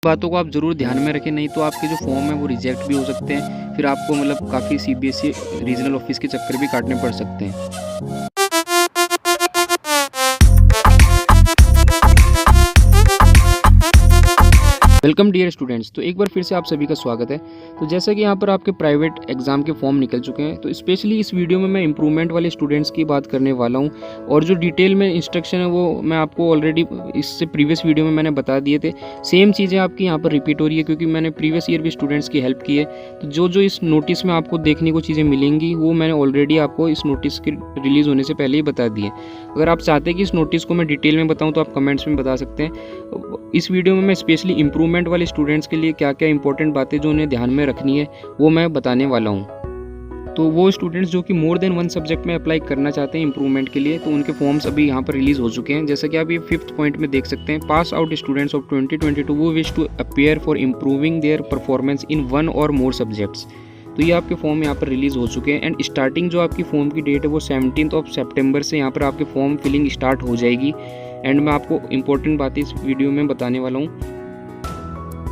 बातों को आप ज़रूर ध्यान में रखें, नहीं तो आपके जो फॉर्म है वो रिजेक्ट भी हो सकते हैं। फिर आपको मतलब काफ़ी सीबीएसई रीजनल ऑफिस के चक्कर भी काटने पड़ सकते हैं। Welcome dear students. तो एक बार फिर से आप सभी का स्वागत है। तो जैसा कि यहाँ पर आपके प्राइवेट एग्जाम के फॉर्म निकल चुके हैं, तो स्पेशली इस वीडियो में मैं इंप्रूवमेंट वाले स्टूडेंट्स की बात करने वाला हूँ। और जो डिटेल में इंस्ट्रक्शन है वो मैं आपको ऑलरेडी इससे प्रीवियस वीडियो में मैंने बता दिए थे। सेम चीज़ें आपकी यहाँ पर रिपीट हो रही है, क्योंकि मैंने प्रीवियस ईयर भी स्टूडेंट्स की हेल्प की है। तो जो इस नोटिस में आपको देखने को चीज़ें मिलेंगी वो मैंने ऑलरेडी आपको इस नोटिस के रिलीज़ होने से पहले ही बता दी है। अगर आप चाहते हैं कि इस नोटिस को मैं डिटेल में बताऊँ तो आप कमेंट्स में बता सकते हैं। इस वीडियो में मैं स्पेशली इंप्रूवमेंट वाले स्टूडेंट्स के लिए क्या क्या इंपॉर्टेंट बातें जो उन्हें ध्यान में रखनी है वो मैं बताने वाला हूँ। तो वो स्टूडेंट्स जो कि मोर देन वन सब्जेक्ट में अप्लाई करना चाहते हैं इंप्रूवमेंट के लिए, तो उनके फॉर्म्स अभी यहाँ पर रिलीज हो चुके हैं। जैसा कि आप ये 5th पॉइंट में देख सकते हैं, pass out students of 2022 who wish to appear for improving their performance in one or more subjects. तो ये आपके फॉर्म यहाँ पर रिलीज़ हो चुके हैं। एंड स्टार्टिंग जो आपकी फॉर्म की डेट है वो 17 सितंबर से यहाँ पर आपके फॉर्म फिलिंग स्टार्ट हो जाएगी। एंड मैं आपको इंपॉर्टेंट बातें इस वीडियो में बताने वाला हूँ,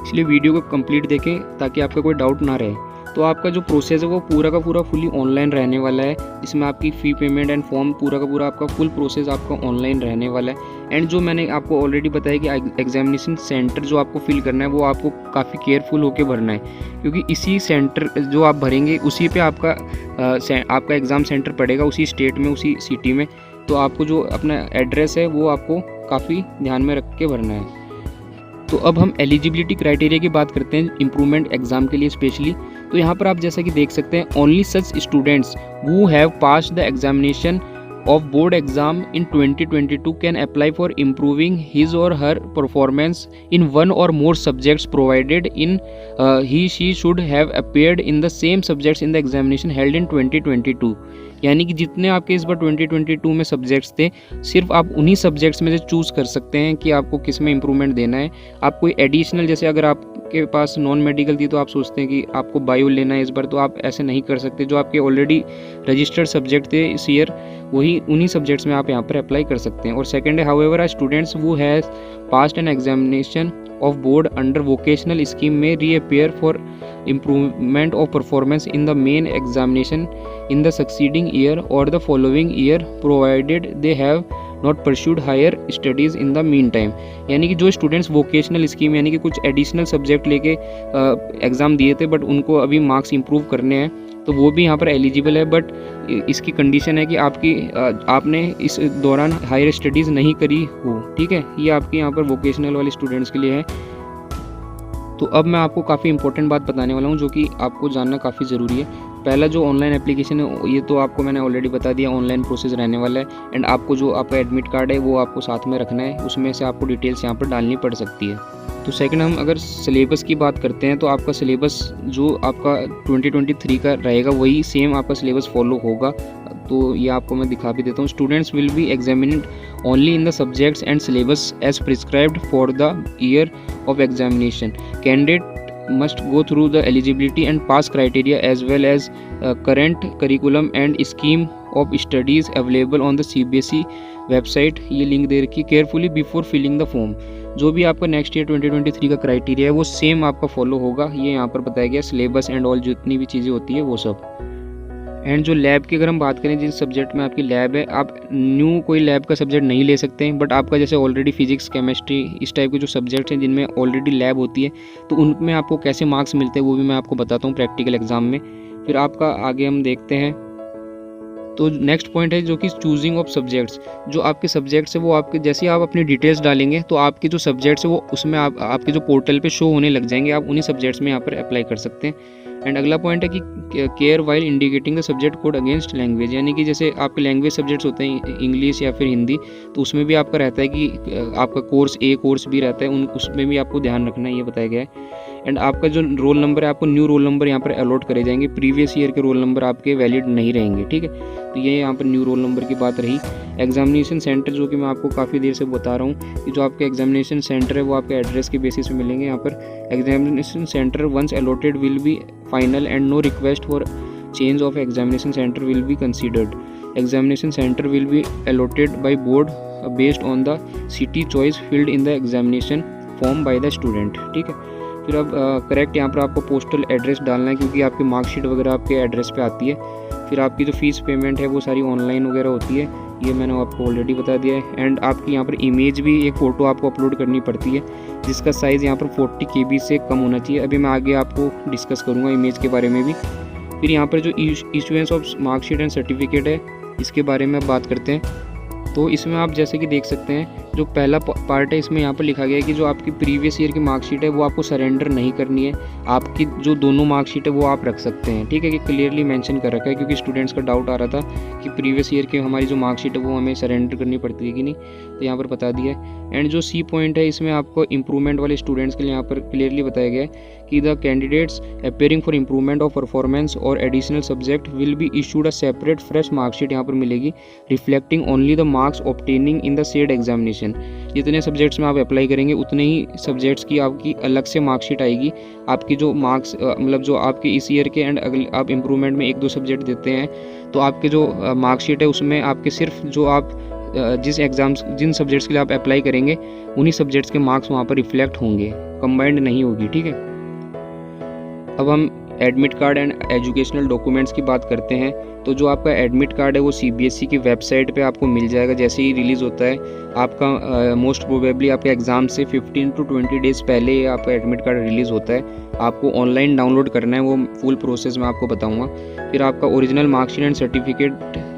इसलिए वीडियो को कंप्लीट देखें ताकि आपका कोई डाउट ना रहे। तो आपका जो प्रोसेस है वो पूरा का पूरा फुली ऑनलाइन रहने वाला है। इसमें आपकी फ़ी पेमेंट एंड फॉर्म पूरा का पूरा आपका फुल प्रोसेस आपका ऑनलाइन रहने वाला है। एंड जो मैंने आपको ऑलरेडी बताया कि एग्जामिनेशन सेंटर जो आपको फिल करना है वो आपको काफ़ी केयरफुल होकर भरना है, क्योंकि इसी सेंटर जो आप भरेंगे उसी पे आपका एग्ज़ाम सेंटर पड़ेगा, उसी स्टेट में, उसी सिटी में। तो आपको जो अपना एड्रेस है वो आपको काफ़ी ध्यान में रख के भरना है। तो अब हम एलिजिबिलिटी क्राइटेरिया की बात करते हैं इंप्रूवमेंट एग्जाम के लिए स्पेशली। तो यहाँ पर आप जैसा कि देख सकते हैं, only such students who have passed the examination of board exam in 2022 can apply for improving his or her performance in one or more subjects, provided he/she should have appeared in the same subjects in the examination held in 2022। यानी कि जितने आपके इस बार 2022 में subjects थे, सिर्फ आप उन्हीं सब्जेक्ट्स में से चूज़ कर सकते हैं कि आपको किस में इंप्रूवमेंट देना है। आप कोई एडिशनल, जैसे अगर आपके पास नॉन मेडिकल थी तो आप सोचते हैं कि आपको बायो लेना है इस बार, तो आप ऐसे नहीं कर सकते। जो आपके ऑलरेडी रजिस्टर्ड सब्जेक्ट थे इस ईयर, वही उन्हीं सब्जेक्ट्स में आप यहाँ पर अप्लाई कर सकते हैं। और सेकंड है, however are students who has passed an examination of board under vocational scheme may reappear for improvement of performance in the main examination in the succeeding year or the following year, provided they have not pursued higher studies in the meantime। यानी कि जो students vocational scheme यानी कि कुछ additional subject लेके exam दिए थे but उनको अभी मार्क्स इंप्रूव करने हैं, तो वो भी यहाँ पर एलिजिबल है। बट इसकी कंडीशन है कि आपने इस दौरान हायर स्टडीज़ नहीं करी हो। ठीक है, ये आपके यहाँ पर वोकेशनल वाले स्टूडेंट्स के लिए है। तो अब मैं आपको काफ़ी इंपॉर्टेंट बात बताने वाला हूँ जो कि आपको जानना काफ़ी ज़रूरी है। पहला जो ऑनलाइन एप्लीकेशन है ये तो आपको मैंने ऑलरेडी बता दिया, ऑनलाइन प्रोसेस रहने वाला है। एंड आपको जो आपका एडमिट कार्ड है वो आपको साथ में रखना है, उसमें से आपको डिटेल्स यहाँ पर डालनी पड़ सकती है। तो सेकंड, हम अगर सिलेबस की बात करते हैं तो आपका सिलेबस जो आपका 2023 का रहेगा वही सेम आपका सिलेबस फॉलो होगा। तो ये आपको मैं दिखा भी देता हूँ। Students will be examined only in the subjects and syllabus as prescribed for the year of examination. Candidate must go through the eligibility and pass criteria as well as current curriculum and scheme of studies available on the CBSE website। ये link दे रखी है। Carefully before filling the form. जो भी आपका next year 2023 का criteria है वो सेम आपका फॉलो होगा। ये यहाँ पर बताया गया, सिलेबस एंड ऑल जितनी भी चीज़ें होती है वो सब। एंड जो लैब की अगर हम बात करें, जिस सब्जेक्ट में आपकी लैब है, आप न्यू कोई लैब का सब्जेक्ट नहीं ले सकते हैं। बट आपका जैसे ऑलरेडी फिजिक्स, केमिस्ट्री, इस टाइप के जो सब्जेक्ट्स हैं जिनमें ऑलरेडी लैब होती है, तो उनमें आपको कैसे मार्क्स मिलते हैं वो भी मैं आपको बताता हूँ प्रैक्टिकल एग्जाम में। फिर आपका आगे हम देखते हैं। तो नेक्स्ट पॉइंट है जो कि चूजिंग ऑफ सब्जेक्ट्स। जो आपके सब्जेक्ट्स है वो आपके जैसे ही आप अपनी डिटेल्स डालेंगे तो आपके जो सब्जेक्ट्स है वो उसमें आपके जो पोर्टल पे शो होने लग जाएंगे। आप उन्हीं सब्जेक्ट्स में यहाँ पर अप्लाई कर सकते हैं। एंड अगला पॉइंट है कि care while indicating the subject code against language. यानी कि जैसे आपके लैंग्वेज सब्जेक्ट्स होते हैं इंग्लिश या फिर हिंदी, तो उसमें भी आपका रहता है कि आपका कोर्स ए कोर्स भी रहता है, उसमें भी आपको ध्यान रखना है, ये बताया गया है। एंड आपका जो रोल नंबर है, आपको न्यू रोल नंबर यहाँ पर अलॉट करे जाएंगे। प्रीवियस ईयर के रोल नंबर आपके वैलिड नहीं रहेंगे। ठीक है, तो ये यहाँ पर न्यू रोल नंबर की बात रही। एग्जामिनेशन सेंटर, जो कि मैं आपको काफ़ी देर से बता रहा हूँ कि जो आपके एग्जामिनेशन सेंटर है वो आपके एड्रेस के बेसिस पे मिलेंगे। यहाँ पर examination centre once allotted will be final and no request for change of examination centre will be considered. Examination centre will be allotted by board based on the city choice filled in the examination form by the student. ठीक है, फिर अब correct यहाँ पर आपको postal address डालना है, क्योंकि आपकी मार्कशीट वगैरह आपके एड्रेस पे आती है। फिर आपकी जो फीस पेमेंट है वो सारी ऑनलाइन वगैरह होती है, ये मैंने आपको ऑलरेडी बता दिया है। एंड आपकी यहाँ पर इमेज भी, एक फ़ोटो आपको अपलोड करनी पड़ती है, जिसका साइज़ यहाँ पर 40 KB से कम होना चाहिए। अभी मैं आगे आपको डिस्कस करूँगा इमेज के बारे में भी। फिर यहाँ पर जो issuance of marksheet and certificate है, इसके बारे में बात करते हैं। तो इसमें आप जैसे कि देख सकते हैं, जो पहला पार्ट है इसमें यहाँ पर लिखा गया है कि जो आपकी प्रीवियस ईयर की मार्कशीट है वो आपको सरेंडर नहीं करनी है। आपकी जो दोनों मार्कशीट है वो आप रख सकते हैं। ठीक है, कि क्लियरली मेंशन कर रखा है, क्योंकि स्टूडेंट्स का डाउट आ रहा था कि प्रीवियस ईयर की हमारी जो मार्कशीट है वो हमें सरेंडर करनी पड़ती है कि नहीं, तो यहाँ पर बता दिया है। एंड जो सी पॉइंट है, इसमें आपको इंप्रूवमेंट वाले स्टूडेंट्स के लिए यहाँ पर क्लियरली बताया गया है कि the candidates appearing for improvement of performance और additional subject will be issued a separate fresh marksheet यहाँ पर मिलेगी, reflecting only the marks obtaining in the said examination. जितने सब्जेक्ट्स में आप अप्लाई करेंगे उतने ही सब्जेक्ट्स की आपकी अलग से मार्कशीट आएगी। आपकी जो मार्क्स मतलब जो आपके इस ईयर के एंड अगले आप इम्प्रूवमेंट में 1-2 सब्जेक्ट देते हैं, तो आपके जो मार्कशीट है उसमें आपके सिर्फ जो आप जिन सब्जेक्ट्स के लिए आप अप्लाई करेंगे उन्हीं सब्जेक्ट्स के मार्क्स वहाँ पर रिफ्लेक्ट होंगे, कंबाइंड नहीं होगी। ठीक है, अब हम admit card and educational documents की बात करते हैं। तो जो आपका एडमिट कार्ड है वो CBSE की वेबसाइट पे आपको मिल जाएगा जैसे ही रिलीज़ होता है। आपका मोस्ट प्रोबेबली आपके एग्ज़ाम से 15 to 20 डेज़ पहले आपका एडमिट कार्ड रिलीज़ होता है। आपको ऑनलाइन डाउनलोड करना है, वो फुल प्रोसेस मैं आपको बताऊंगा। फिर आपका ओरिजिनल मार्कशीट एंड सर्टिफिकेट,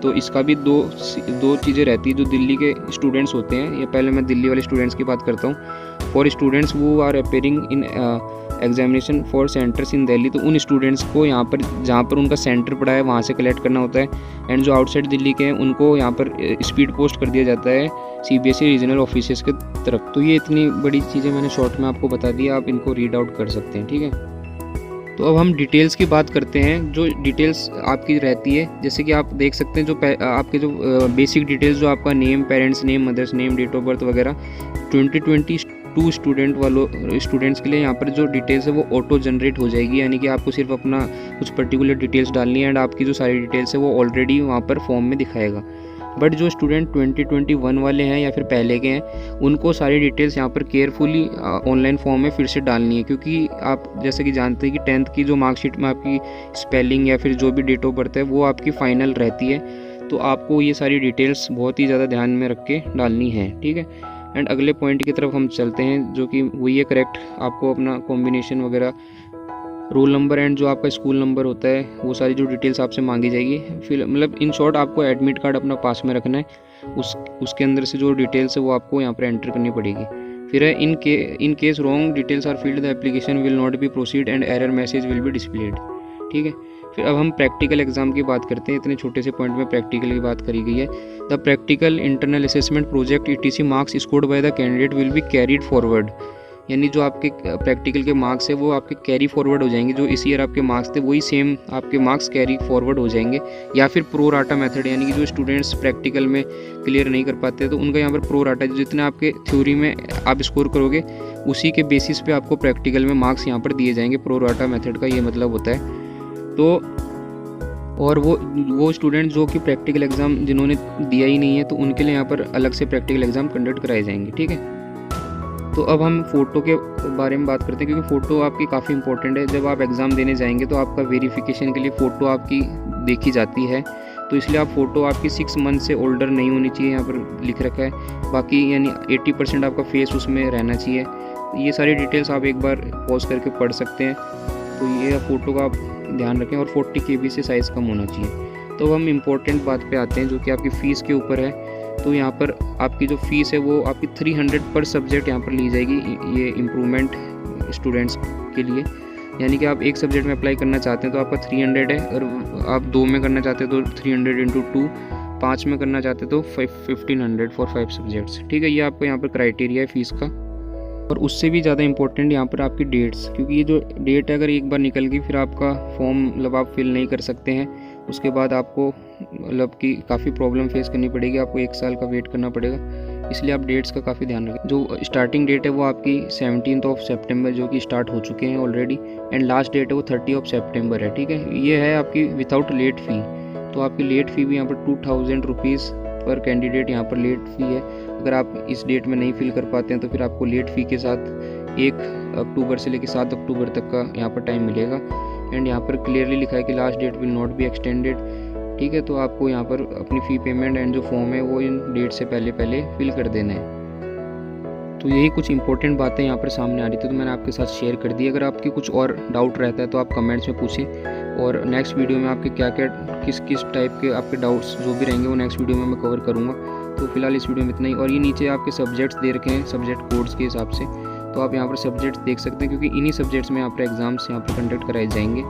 तो इसका भी दो चीज़ें रहती है। जो दिल्ली के स्टूडेंट्स होते हैं, ये पहले मैं दिल्ली वाले स्टूडेंट्स की बात करता हूँ। For students who are appearing in examination for centres in Delhi, तो उन स्टूडेंट्स को यहाँ पर जहाँ पर उनका सेंटर पड़ा है वहाँ से कलेक्ट करना होता है। एंड जो आउटसाइड दिल्ली के हैं उनको यहाँ पर स्पीड पोस्ट कर दिया जाता है CBSE रीजनल ऑफिसेस के तरफ। तो ये इतनी बड़ी चीज़ें मैंने शॉर्ट में आपको बता दी, आप इनको रीड आउट कर सकते हैं। ठीक है, तो अब हम डिटेल्स की बात करते हैं। जो डिटेल्स आपकी रहती है, जैसे कि आप देख सकते हैं, जो आपके जो बेसिक डिटेल्स, जो आपका name, parents name, mother's name, date of birth वगैरह, 2022 स्टूडेंट्स के लिए यहाँ पर जो डिटेल्स है वो ऑटो जनरेट हो जाएगी, यानी कि आपको सिर्फ अपना कुछ पर्टिकुलर डिटेल्स डालनी है एंड आपकी जो सारी डिटेल्स है वो ऑलरेडी वहाँ पर फॉर्म में दिखाएगा। बट जो स्टूडेंट 2021 वाले हैं या फिर पहले के हैं, उनको सारी डिटेल्स यहाँ पर केयरफुली ऑनलाइन फॉर्म में फिर से डालनी है, क्योंकि आप जैसे कि जानते हैं कि 10th की जो मार्कशीट में आपकी स्पेलिंग या फिर जो भी डेट ऑफ बर्थ है वो आपकी फ़ाइनल रहती है। तो आपको ये सारी डिटेल्स बहुत ही ज़्यादा ध्यान में रख के डालनी है। ठीक है, एंड अगले पॉइंट की तरफ हम चलते हैं, जो कि वही है करेक्ट, आपको अपना कॉम्बिनेशन वगैरह, रोल नंबर एंड जो आपका स्कूल नंबर होता है, वो सारी जो डिटेल्स आपसे मांगी जाएगी। फिर मतलब इन शॉर्ट आपको एडमिट कार्ड अपना पास में रखना है, उसके अंदर से जो डिटेल्स है वो आपको यहाँ पर एंटर करनी पड़ेगी। फिर है in case wrong details are filled the application will not be proceed and error message will be displayed. ठीक है, फिर अब हम प्रैक्टिकल एग्जाम की बात करते हैं। इतने छोटे से पॉइंट में प्रैक्टिकल की बात करी गई है। The practical internal assessment project ETC marks scored by the candidate will be carried forward, यानी जो आपके प्रैक्टिकल के मार्क्स है वो आपके कैरी फॉरवर्ड हो जाएंगे। जो इस ईयर आपके मार्क्स थे वही सेम आपके मार्क्स कैरी फॉरवर्ड हो जाएंगे, या फिर प्रो राटा मेथड, यानी कि जो स्टूडेंट्स प्रैक्टिकल में क्लियर नहीं कर पाते तो उनका यहाँ पर प्रो राटा, जितने आपके थ्योरी में आप स्कोर करोगे उसी के बेसिस पे आपको प्रैक्टिकल में मार्क्स यहाँ पर दिए जाएंगे। प्रो राटा मेथड का ये मतलब होता है। तो और वो स्टूडेंट जो कि प्रैक्टिकल एग्ज़ाम जिन्होंने दिया ही नहीं है, तो उनके लिए यहाँ पर अलग से प्रैक्टिकल एग्ज़ाम कंडक्ट कराए जाएंगे। ठीक है, तो अब हम फ़ोटो के बारे में बात करते हैं, क्योंकि फ़ोटो आपकी काफ़ी इंपॉर्टेंट है। जब आप एग्ज़ाम देने जाएंगे तो आपका वेरिफिकेशन के लिए फ़ोटो आपकी देखी जाती है, तो इसलिए आप फ़ोटो आपकी 6 मंथ से ओल्डर नहीं होनी चाहिए, यहाँ पर लिख रखा है। बाकी यानी 80% आपका फेस उसमें रहना चाहिए। ये सारी डिटेल्स आप एक बार पॉज करके पढ़ सकते हैं। तो ये फ़ोटो का आप ध्यान रखें, और 40 KB से साइज़ कम होना चाहिए। तो हम इम्पोर्टेंट बात पे आते हैं, जो कि आपकी फ़ीस के ऊपर है। तो यहाँ पर आपकी जो फ़ीस है वो आपकी 300 पर सब्जेक्ट यहाँ पर ली जाएगी, ये इम्प्रूवमेंट स्टूडेंट्स के लिए। यानी कि आप एक सब्जेक्ट में अप्लाई करना चाहते हैं तो आपका 300 है, और आप 2 में करना चाहते हैं तो 300 × 2, 5 में करना चाहते हैं तो 1500 फॉर 5 सब्जेक्ट्स। ठीक है, ये आपको यहाँ पर क्राइटेरिया है फ़ीस का। और उससे भी ज़्यादा इंपॉर्टेंट यहाँ पर आपकी डेट्स, क्योंकि ये जो डेट है अगर एक बार निकल गई फिर आपका फॉर्म मतलब आप फिल नहीं कर सकते हैं। उसके बाद आपको मतलब कि काफ़ी प्रॉब्लम फेस करनी पड़ेगी, आपको 1 साल का वेट करना पड़ेगा। इसलिए आप डेट्स का काफ़ी ध्यान रखें। जो स्टार्टिंग डेट है वो आपकी 17 सितंबर जो कि स्टार्ट हो चुके हैं ऑलरेडी, एंड लास्ट डेट है वो 30 सितंबर है। ठीक है, ये है आपकी विदाउट लेट फ़ी। तो आपकी लेट फ़ी भी यहाँ पर 2000 रुपीज़ पर कैंडिडेट यहाँ पर लेट फ़ी है। अगर आप इस डेट में नहीं फिल कर पाते हैं तो फिर आपको लेट फ़ी के साथ 1 अक्टूबर से लेकर 7 अक्टूबर तक का यहाँ पर टाइम मिलेगा। एंड यहाँ पर क्लियरली लिखा है कि last date will not be extended. ठीक है, तो आपको यहाँ पर अपनी फ़ी पेमेंट एंड जो फॉर्म है वो इन डेट से पहले फिल कर देना है। तो यही कुछ इंपॉर्टेंट बातें यहाँ पर सामने आ रही थी, तो मैंने आपके साथ शेयर कर दी। अगर आपके कुछ और डाउट रहता है तो आप कमेंट्स में पूछें, और नेक्स्ट वीडियो में आपके क्या क्या किस टाइप के आपके डाउट्स जो भी रहेंगे वो नेक्स्ट वीडियो में मैं कवर करूँगा। तो फिलहाल इस वीडियो में इतना ही। और ये नीचे आपके सब्जेक्ट्स दे रखे हैं सब्जेक्ट कोड्स के हिसाब से, तो आप यहाँ पर सब्जेक्ट्स देख सकते हैं, क्योंकि इन्हीं सब्जेक्ट्स में यहाँ पर एग्ज़ाम्स यहाँ पर कंडक्ट कराए जाएंगे।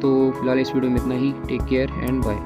तो फिलहाल इस वीडियो में इतना ही। Take care and bye.